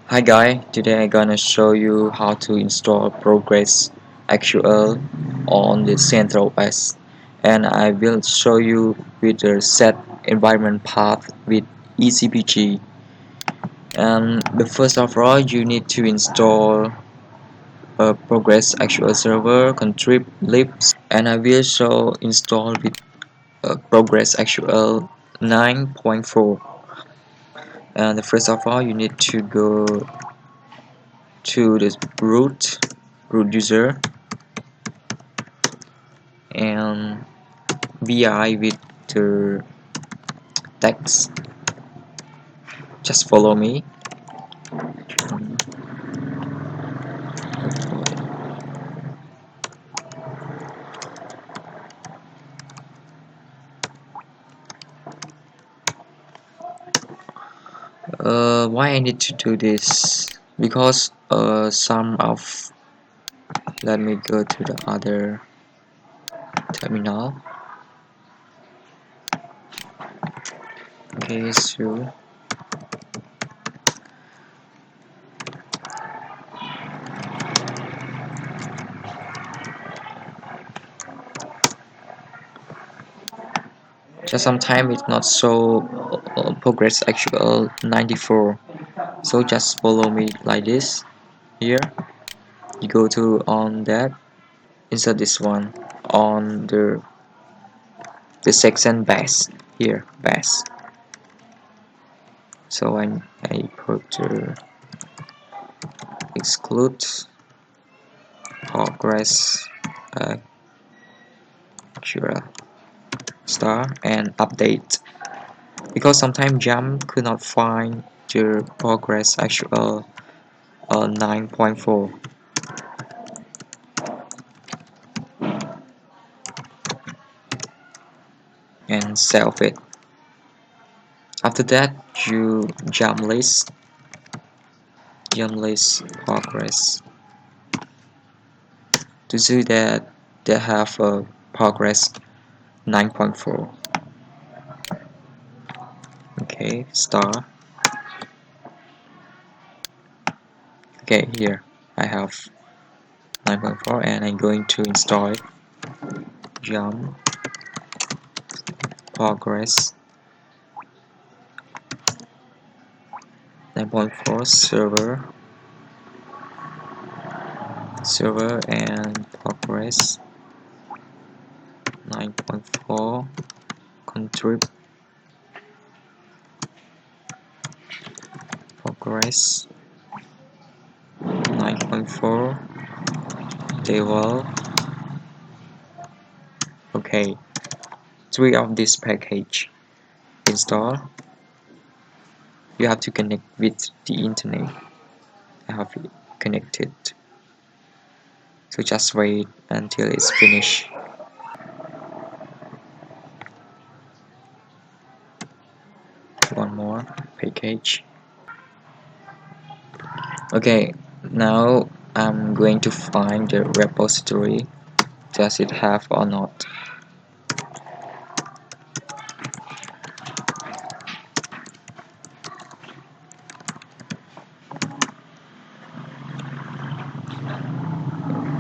Hi guys, today I'm gonna show you how to install Postgresql on the CentOS, and I will show you with the set environment path with ecpg. And the first of all, you need to install a Postgresql server contrib libs, and I will show install with Postgresql 9.4. And the first of all, you need to go to the root user and vi with the text. Just follow me. Why I need to do this? Because some of let me go to the other terminal. Okay, so just sometimes it's not so Postgresql 94. So just follow me like this. Here you go to on that, insert this one on the section base. Here base. So I put exclude progress Cura star and update, because sometimes jump could not find the progress actual 9.4, and save it. After that, you jump list progress to see that they have a progress 9.4. Okay, star. Okay, here I have 9.4 and I'm going to install it. Jump progress 9.4 server and progress 9.4 contrib progress 9.4 devel. Okay, 3 of this package install. You have to connect with the internet. I have it connected, so just wait until it's finished. One more package. Okay, now I'm going to find the repository. Does it have or not?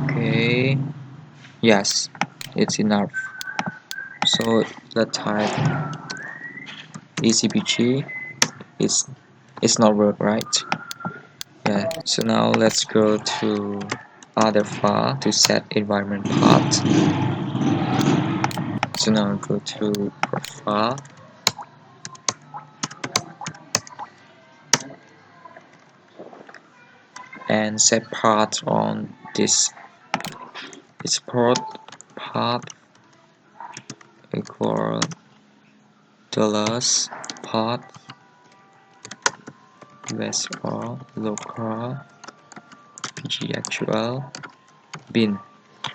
Okay, yes, it's enough. So the type ecpg is it's not work, right? Yeah, so now let's go to other file to set environment path. So now go to profile and set path on this export path equal dollars path base or local pgactual bin.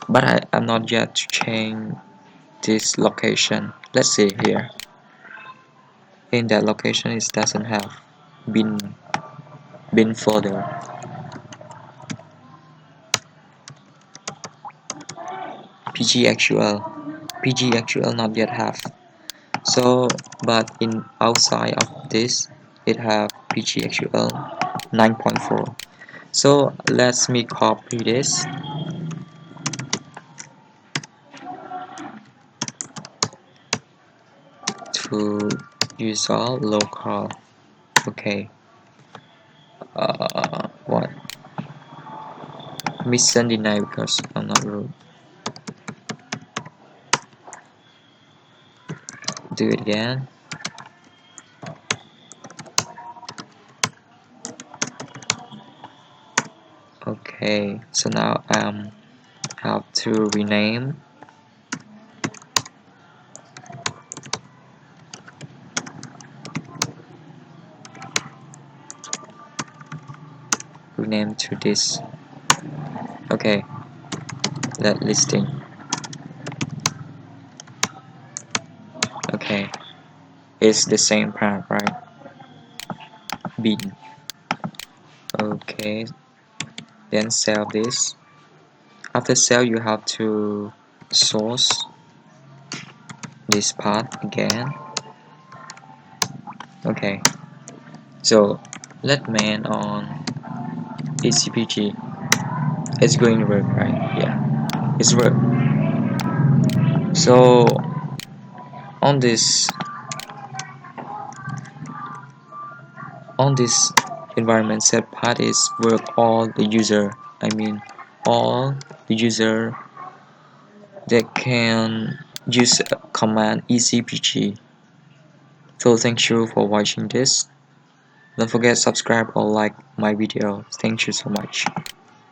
But I'm not yet to change this location. Let's see here. In that location it doesn't have bin folder. pgactual not yet have. So but in outside of this it have pgactual 9.4. So let me copy this to user local. Okay. What? Mission denied because I'm not root. Do it again. Okay. So now have to rename to this. Okay. That listing. Okay. It's the same part, right? Bin. Okay. Then save this. After save, you have to source this part again. Okay. So let man on ecpg. It's going to work, right? Yeah, it's work. So on this environment set part is work all the user. I mean all the user that can use command ecpg. So thank you for watching this. Don't forget subscribe or like my video. Thank you so much.